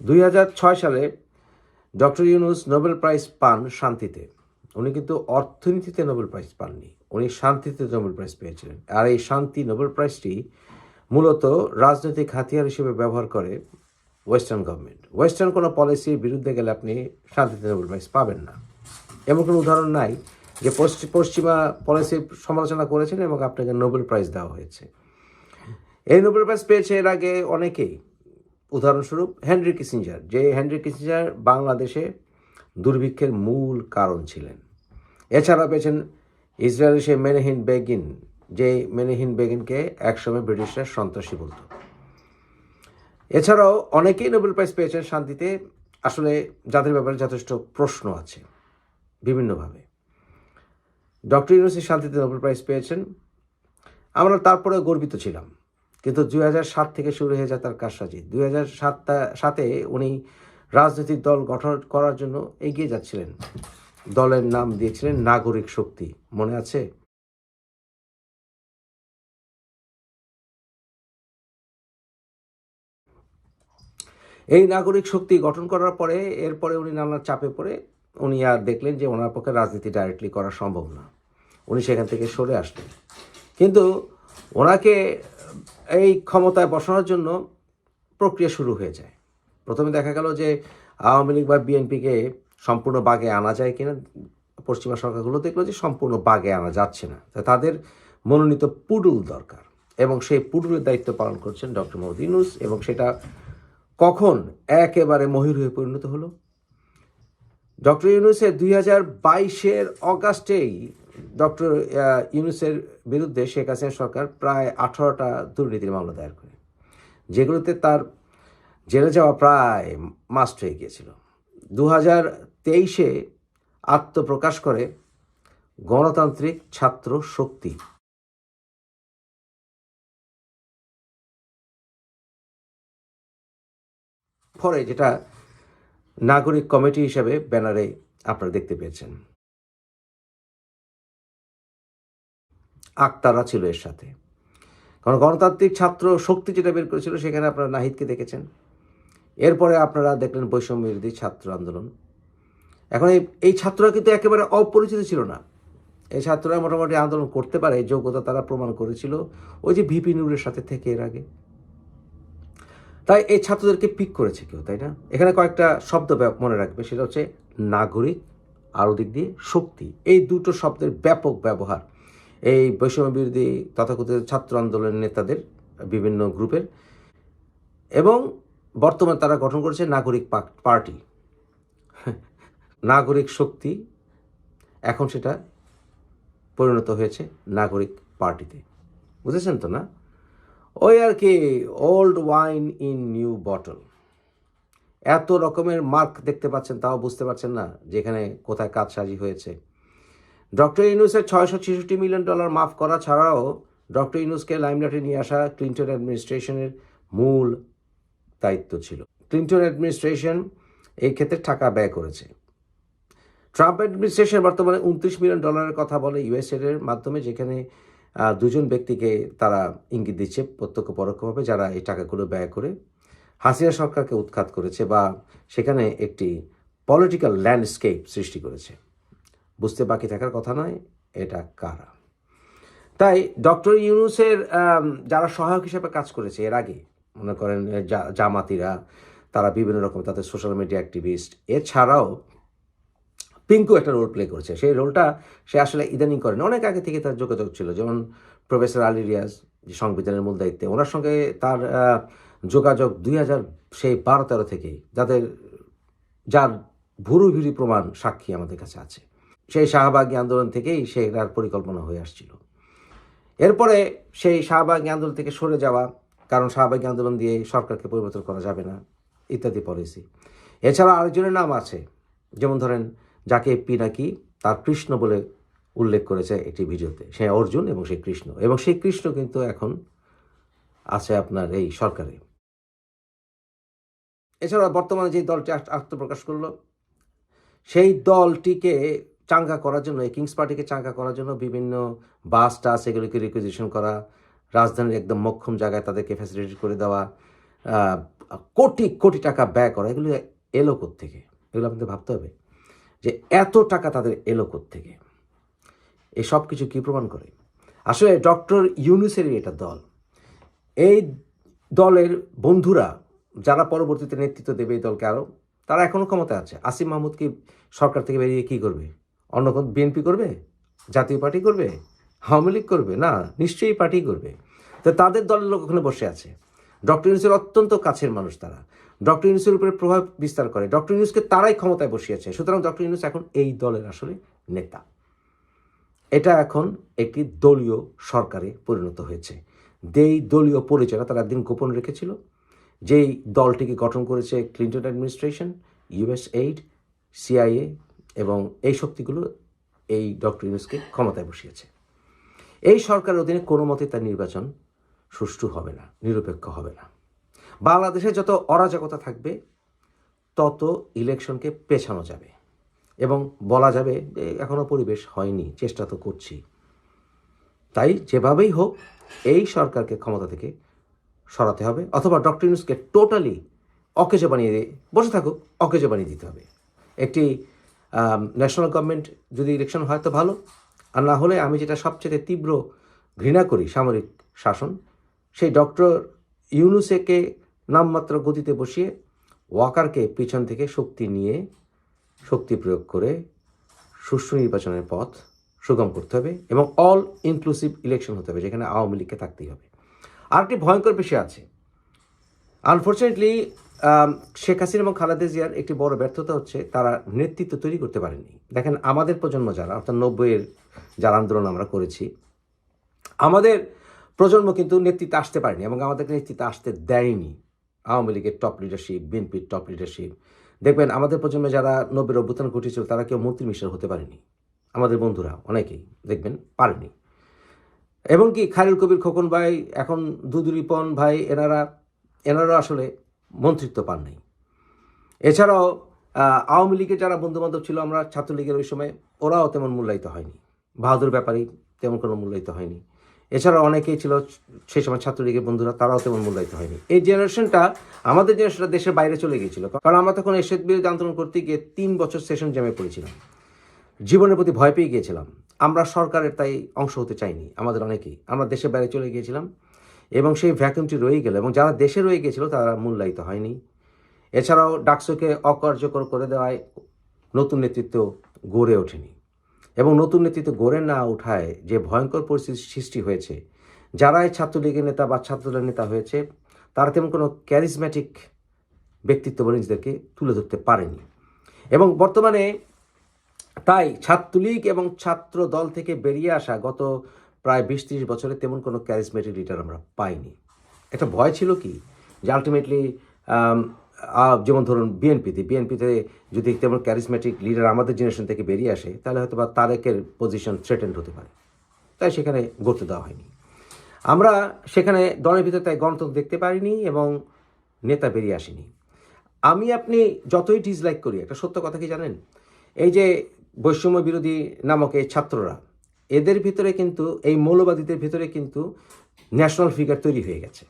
2006 সালে doctor Yunus Nobel prize পান শান্তিতে। উনি কিন্তু অর্থনীতিতে নোবেল প্রাইজ পাননি, উনি শান্তিতে নোবেল প্রাইজ পেয়েছিলেন। আর এই শান্তি নোবেল প্রাইজটি মূলত রাজনৈতিক হাতিয়ার হিসেবে ব্যবহার করে ওয়েস্টার্ন গভর্নমেন্ট। ওয়েস্টার্ন কোনো পলিসির বিরুদ্ধে গেলে আপনি শান্তিতে নোবেল প্রাইজ পাবেন না। এমন কোনো উদাহরণ নাই যে পশ্চিমা পলিসির সমালোচনা করেছেন এবং আপনাকে নোবেল প্রাইজ দেওয়া হয়েছে। এই নোবেল প্রাইজ পেয়েছে এর আগে অনেকেই। উদাহরণস্বরূপ হেনরি কিসিঞ্জার, যে হেনরি কিসিঞ্জার বাংলাদেশে দুর্ভিক্ষের মূল কারণ ছিলেন। এছাড়া পেয়েছেন ইসরায়েলের সেই মেনেহিন বেগিন, যে মেনেহিন বেগিনকে একসময় ব্রিটিশরা সন্ত্রাসী বলত। এছাড়াও অনেকেই নোবেল প্রাইজ পেয়েছেন শান্তিতে, আসলে যাদের ব্যাপারে যথেষ্ট প্রশ্ন আছে বিভিন্নভাবে। ডক্টর ইউনূস শান্তিতে নোবেল প্রাইজ পেয়েছেন, আমরা তারপরে গর্বিত ছিলাম। কিন্তু 2007 থেকে শুরু হয়ে যায় তার কারসাজি। 2007 উনি রাজনৈতিক দল গঠন করার জন্য এগিয়ে যাচ্ছিলেন। দলের নাম দিয়েছিলেন নাগরিক শক্তি, মনে আছে? এই নাগরিক শক্তি গঠন করার পরে এরপরে উনি নানা চাপে পড়ে উনি আর দেখলেন যে ওনার পক্ষে রাজনীতি ডাইরেক্টলি করা সম্ভব না। উনি সেখান থেকে সরে আসলেন। কিন্তু ওনাকে এই ক্ষমতায় বসানোর জন্য প্রক্রিয়া শুরু হয়ে যায়। প্রথমে দেখা গেল যে আওয়ামী লীগ বা বিএনপিকে সম্পূর্ণ বাগে আনা যায় কিনা। পশ্চিমা সরকারগুলো দেখলো যে সম্পূর্ণ বাগে আনা যাচ্ছে না, তাদের মনোনীত পুডুল দরকার, এবং সেই পুডুলের দায়িত্ব পালন করছেন ডক্টর মোহাম্মদ ইউনূস। এবং সেটা কখন একেবারে মহির হয়ে পরিণত হলো? ডক্টর ইউনূসের 2022 অগাস্টেই ডক্টর ইউনূসের বিরুদ্ধে শেখ হাসিনা সরকার প্রায় 18টা দুর্নীতির মামলা দায়ের করে, যেগুলোতে তার জেলে যাওয়া প্রায় মাস্ট হয়ে গিয়েছিল। 2023 আত্মপ্রকাশ করে গণতান্ত্রিক ছাত্র শক্তি। পরে যেটা নাগরিক কমিটি হিসেবে ব্যানারে আপনারা দেখতে পেয়েছেন। আক্তারা ছিল এর সাথে, কারণ গণতান্ত্রিক ছাত্র শক্তি যেটা বের করেছিল সেখানে আপনারা নাহিদকে দেখেছেন। এরপরে আপনারা দেখলেন বৈষম্য বিরোধী ছাত্র আন্দোলন। এখন এই ছাত্ররা কিন্তু একেবারে অপরিচিত ছিল না। এই ছাত্ররা মোটামুটি আন্দোলন করতে পারে যোগ্যতা তারা প্রমাণ করেছিল ওই যে ভিপি নুরের সাথে থেকে এর আগে। তাই এই ছাত্রদেরকে পিক করেছে কেউ, তাই না? এখানে কয়েকটা শব্দ মনে রাখবে, সেটা হচ্ছে নাগরিক, আরও দিক দিয়ে শক্তি। এই দুটো শব্দের ব্যাপক ব্যবহার এই বৈষম্য বিরোধী তথাকথিত ছাত্র আন্দোলনের নেতাদের বিভিন্ন গ্রুপের, এবং বর্তমানে তারা গঠন করেছে নাগরিক পার্টি, নাগরিক শক্তি। এখন সেটা পরিণত হয়েছে নাগরিক পার্টিতে। বুঝেছেন তো না? ওই আর কি, old wine in new bottle. এত রকমের মার্ক দেখতে পাচ্ছেন, তাও বুঝতে পারছেন না যেখানে কোথায় কাজসাজি হয়েছে। ডক্টর ইউনূসের $666 মিলিয়ন মাফ করা ছাড়াও ডক্টর ইউনূসকে লাইমলাইটে নিয়ে আসা ক্লিন্টন অ্যাডমিনিস্ট্রেশনের মূল দায়িত্ব ছিল। ক্লিন্টন অ্যাডমিনিস্ট্রেশন এই ক্ষেত্রে টাকা ব্যয় করেছে। ট্রাম্প অ্যাডমিনিস্ট্রেশন বর্তমানে $29 মিলিয়ন কথা বলে ইউএসএর মাধ্যমে, যেখানে দুজন ব্যক্তিকে তারা ইঙ্গিত দিচ্ছে প্রত্যক্ষ পরোক্ষভাবে, যারা এই টাকাগুলো ব্যয় করে হাসিনা সরকারকে উৎখাত করেছে বা সেখানে একটি পলিটিক্যাল ল্যান্ডস্কেপ সৃষ্টি করেছে। বুঝতে বাকি থাকার কথা নয় এটা কারা। তাই ডক্টর ইউনূসের যারা সহায়ক হিসেবে কাজ করেছে এর আগে, মনে করেন জামাতিরা, তারা বিভিন্ন রকম তাদের সোশ্যাল মিডিয়া অ্যাক্টিভিস্ট, এছাড়াও পিঙ্কু একটা রোল প্লে করেছে। সেই রোলটা সে আসলে ইদানিং করেন, অনেক আগে থেকে তার যোগাযোগ ছিল। যেমন প্রফেসর আলী রিয়াজ, যে সংবিধানের মূল দায়িত্বে, ওনার সঙ্গে তার যোগাযোগ 2012-13 থেকেই, যার ভুরুভিরি প্রমাণ সাক্ষী আমাদের কাছে আছে। সেই শাহবাগী আন্দোলন থেকেই সেটার পরিকল্পনা হয়ে আসছিল। এরপরে সেই শাহবাগী আন্দোলন থেকে সরে যাওয়া, কারণ শাহবাগী আন্দোলন দিয়ে সরকারকে পরিবর্তন করা যাবে না ইত্যাদি পলিসি। এছাড়া আরেকজনের নাম আছে, যেমন ধরেন যাকে পিনাকি তার কৃষ্ণ বলে উল্লেখ করেছে একটি ভিডিওতে, সে অর্জুন এবং সেই কৃষ্ণ, এবং সেই কৃষ্ণ কিন্তু এখন আছে আপনার এই সরকারে। এছাড়া বর্তমানে যে দলটি আত্মপ্রকাশ করলো, সেই দলটিকে চাঙ্গা করার জন্য, এই কিংস পার্টিকে চাঙ্গা করার জন্য বিভিন্ন বাস টাস এগুলিকে রিকুইজিশন করা, রাজধানীর একদম মক্ষম জায়গায় তাদেরকে ফ্যাসিলিটি করে দেওয়া, কোটি কোটি টাকা ব্যয় করা, এগুলো এলো থেকে? এগুলো আপনাদের ভাবতে হবে যে এত টাকা তাদের এলো থেকে। এই সব কিছু কী প্রমাণ করে? আসলে ডক্টর ইউনূসেরই এটা দল। এই দলের বন্ধুরা যারা পরবর্তীতে নেতৃত্ব দেবে এই দলকে, আরও তারা এখনও ক্ষমতায় আছে। আসিফ মাহমুদ কি সরকার থেকে বেরিয়ে কী করবে? অন্য কোন বিএনপি করবে? জাতীয় পার্টি করবে? আওয়ামী লীগ করবে? না, নিশ্চয়ই পার্টি করবে। তো তাদের দলের লোক ওখানে বসে আছে। ডক্টর ইউনূসের অত্যন্ত কাছের মানুষ তারা। ডক্টর ইউনূসের উপরে প্রভাব বিস্তার করে। ডক্টর ইউনূসকে তারাই ক্ষমতায় বসিয়েছে। সুতরাং ডক্টর ইউনূস এখন এই দলের আসলে নেতা। এটা এখন একটি দলীয় সরকারে পরিণত হয়েছে। যেই দলীয় পরিচয়টা তারা একদিন গোপন রেখেছিল, যেই দলটিকে গঠন করেছে ক্লিন্টন অ্যাডমিনিস্ট্রেশন, USAID, CIA এবং এই শক্তিগুলো এই ডক্টর ইউনূসকে ক্ষমতায় বসিয়েছে। এই সরকারের অধীনে কোনো মতে তার নির্বাচন সুষ্ঠু হবে না, নিরপেক্ষ হবে না। বাংলাদেশে যত অরাজকতা থাকবে তত ইলেকশনকে পেছানো যাবে এবং বলা যাবে যে এখনও পরিবেশ হয়নি, চেষ্টা তো করছি। তাই যেভাবেই হোক এই সরকারকে ক্ষমতা থেকে সরাতে হবে, অথবা ডক্টর ইউনূসকে টোটালি অকেজো বানিয়ে বসে থাকুক, অকেজো বানিয়ে দিতে হবে। একটি ন্যাশনাল গভর্নমেন্ট যদি ইলেকশন হয় তো ভালো, আর না হলে আমি যেটা সবচেয়ে তীব্র ঘৃণা করি সামরিক শাসন, সেই ডক্টর ইউনূসকে নামমাত্র গতিতে বসিয়ে ওয়াকারকে পিছন থেকে শক্তি প্রয়োগ করে সুষ্ঠু নির্বাচনের পথ সুগম করতে হবে এবং অল ইনক্লুসিভ ইলেকশন হতে হবে, যেখানে আওয়ামী লীগকে থাকতেই হবে। আর একটি ভয়ঙ্কর বিষয় আছে। আনফর্চুনেটলি শেখ হাসিনা এবং খালেদা জিয়ার একটি বড় ব্যর্থতা হচ্ছে তারা নেতৃত্ব তৈরি করতে পারেনি। দেখেন, আমাদের প্রজন্ম যারা, অর্থাৎ 90-এর যারা আন্দোলন আমরা করেছি, আমাদের প্রজন্ম কিন্তু নেতৃত্বে আসতে পারেনি এবং আমাদেরকে নেতৃত্বে আসতে দেয়নি আওয়ামী লীগের টপ লিডারশিপ, বিএনপির টপ লিডারশিপ। দেখবেন আমাদের প্রজন্মে যারা 90-এর অভ্যুত্থান ঘটেছিল তারা কেউ মন্ত্রী মিনিস্টার হতে পারেনি। আমাদের বন্ধুরা অনেকেই দেখবেন পারেনি। এবং কি খালিল কবির খোকন ভাই, এখন দুদুরিপন ভাই, এনারা আসলে মন্ত্রিত্ব পান নাই। এছাড়াও আওয়ামী লীগের যারা বন্ধুবান্ধব ছিল, আমরা ছাত্রলীগের ওই সময়, ওরাও তেমন মূল্যায়িত হয়নি। বাহাদুর ব্যাপারী তেমন কোনো মূল্যায়িত হয়নি। এছাড়াও অনেকেই ছিল সেই সময় ছাত্রলীগের বন্ধুরা, তারাও তেমন মূল্যায়িত হয়নি। এই জেনারেশনটা, আমাদের জেনারেশনটা দেশের বাইরে চলে গিয়েছিল, কারণ আমরা তখন এরশাদ বিরোধী আন্দোলন করতে গিয়ে 3 বছর সেশন জ্যামে পড়েছিলাম, জীবনের প্রতি ভয় পেয়ে গিয়েছিলাম। আমরা সরকারের তাই অংশ হতে চাইনি, আমাদের অনেকেই, আমরা দেশের বাইরে চলে গিয়েছিলাম এবং সেই ভ্যাকুমটি রয়ে গেল এবং যারা দেশে রয়ে গিয়েছিল তারা মূল্যায়িত হয়নি। এছাড়াও ডাকসুকে অকার্যকর করে দেওয়ায় নতুন নেতৃত্ব গড়ে ওঠেনি এবং নতুন নেতৃত্ব গড়ে না ওঠায় যে ভয়ঙ্কর পরিস্থিতির সৃষ্টি হয়েছে, যারাই ছাত্রলীগের নেতা বা ছাত্রদলের নেতা হয়েছে তারা তেমন কোনো ক্যারিজম্যাটিক ব্যক্তিত্ব বলে নিজেদেরকে তুলে ধরতে পারেনি। এবং বর্তমানে তাই ছাত্রলীগ এবং ছাত্র দল থেকে বেরিয়ে আসা গত প্রায় 20-30 বছরে তেমন কোনো ক্যারিজম্যাটিক লিডার আমরা পাইনি। একটা ভয় ছিল কি, যে আলটিমেটলি যেমন ধরুন বিএনপিতে যদি তেমন ক্যারিজম্যাটিক লিডার আমাদের জেনারেশন থেকে বেরিয়ে আসে তাহলে হয়তো বা তারেকের পজিশন থ্রেটেন্ড হতে পারে, তাই সেখানে গড়তে দেওয়া হয়নি। আমরা সেখানে দলের ভিতরে তাই গণতন্ত্র দেখতে পারিনি এবং নেতা বেরিয়ে আসেনি। আমি আপনি যতই ডিসলাইক করি, একটা সত্য কথা কি জানেন, এই যে বৈষম্য বিরোধী নামক এই ছাত্ররা, এদের ভিতরে কিন্তু, এই মৌলবাদীদের ভিতরে কিন্তু ন্যাশনাল ফিগার তৈরি হয়ে গেছে।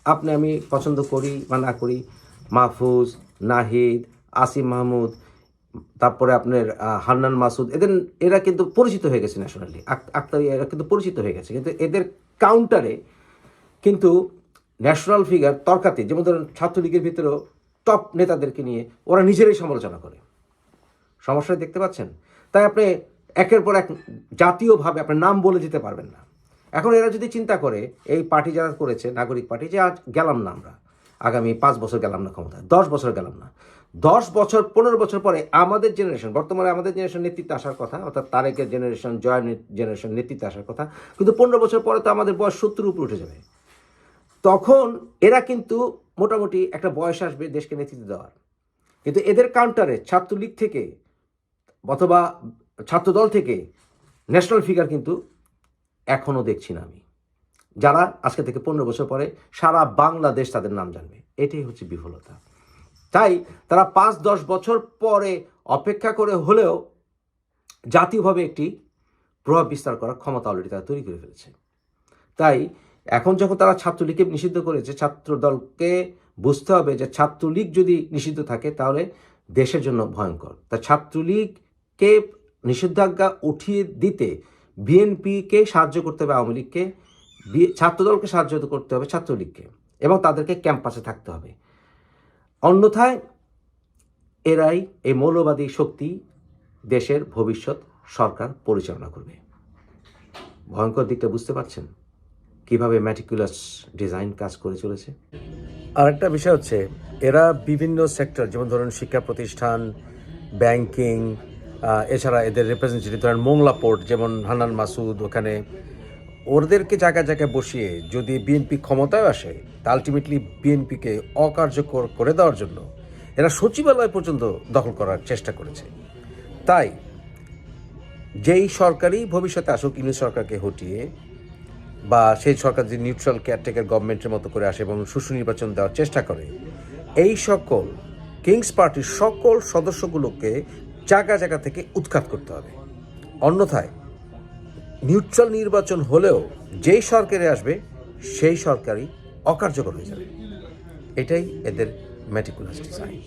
আপনি আমি পছন্দ করি বা না করি, মাহফুজ, নাহিদ, আসিম মাহমুদ, তারপরে আপনার হান্নান মাসুদ, এরা কিন্তু পরিচিত হয়ে গেছে ন্যাশনালি। আক্তারি, এরা কিন্তু পরিচিত হয়ে গেছে, কিন্তু এদের কাউন্টারে কিন্তু ন্যাশনাল ফিগার তর্কাতে, যেমন ধরুন ছাত্রলীগের ভিতরেও টপ নেতাদেরকে নিয়ে ওরা নিজেরাই সমালোচনা করে। সমস্যা দেখতে পাচ্ছেন? তাই আপনি একের পর এক জাতীয়ভাবে আপনার নাম বলে দিতে পারবেন না। এখন এরা যদি চিন্তা করে, এই পার্টি যারা করেছে, নাগরিক পার্টি, যে আজ গেলাম না আমরা, আগামী 5 বছর গেলাম না ক্ষমতায়, 10 বছর গেলাম না, 10 বছর 15 বছর পরে আমাদের জেনারেশন, বর্তমানে আমাদের জেনারেশন নেতৃত্বে আসার কথা, অর্থাৎ তারেকের জেনারেশন, জয়ের জেনারেশন নেতৃত্বে আসার কথা, কিন্তু 15 বছর পরে তো আমাদের বয়স 70 উপরে উঠে যাবে। তখন এরা কিন্তু মোটামুটি একটা বয়স আসবে দেশকে নেতৃত্ব দেওয়ার। কিন্তু এদের কাউন্টারে ছাত্রলীগ থেকে অথবা ছাত্রদল থেকে ন্যাশনাল ফিগার কিন্তু এখনও দেখছি না আমি, যারা আজকে থেকে 15 বছর পরে সারা বাংলাদেশ তাদের নাম জানবে। এটাই হচ্ছে বিফলতা। তাই তারা 5-10 বছর পরে অপেক্ষা করে হলেও জাতীয়ভাবে একটি প্রভাব বিস্তার করার ক্ষমতা অলরেডি তারা তৈরি করে ফেলেছে। তাই এখন যখন তারা ছাত্রলীগকে নিষিদ্ধ করেছে, ছাত্র দলকে বুঝতে হবে যে ছাত্রলীগ যদি নিষিদ্ধ থাকে তাহলে দেশের জন্য ভয়ঙ্কর। তা ছাত্রলীগকে নিষেধাজ্ঞা উঠিয়ে দিতে বিএনপিকে সাহায্য করতে হবে, আওয়ামী লীগকে, ছাত্রদলকে সাহায্য করতে হবে ছাত্রলীগকে, এবং তাদেরকে ক্যাম্পাসে থাকতে হবে। অন্যথায় এরাই, এই মৌলবাদী শক্তি, দেশের ভবিষ্যৎ সরকার পরিচালনা করবে। ভয়ঙ্কর দিকটা বুঝতে পারছেন কিভাবে ম্যাটিকুলাস ডিজাইন কাজ করে চলেছে। আরেকটা বিষয় হচ্ছে, এরা বিভিন্ন সেক্টর, যেমন ধরুন শিক্ষা প্রতিষ্ঠান, ব্যাংকিং, এছাড়া এদের রিপ্রেজেন্টেটিভ ধরেন মোংলা পোর্ট, যেমন হান্নান মাসুদ, ওখানে ওদেরকে জায়গায় জায়গায় বসিয়ে যদি বিএনপি ক্ষমতায় আসে, তা আলটিমেটলি বিএনপিকে অকার্যকর করে দেওয়ার জন্য এরা সচিবালয় পর্যন্ত দখল করার চেষ্টা করেছে। তাই যেই সরকারই ভবিষ্যতে আসুক, ইউনিট সরকারকে হটিয়ে, বা সেই সরকার যে নিউট্রাল কেয়ারটেকার গভর্নমেন্টের মতো করে আসে এবং সুষ্ঠু নির্বাচন দেওয়ার চেষ্টা করে, এই সকল কিংস পার্টির সকল সদস্যগুলোকে জায়গা জায়গা থেকে উৎখাত করতে হবে। অন্যথায় নিউট্রাল নির্বাচন হলেও যেই সরকারে আসবে সেই সরকারই অকার্যকর হয়ে যাবে। এটাই এদের ম্যাটিকুলাস ডিজাইন।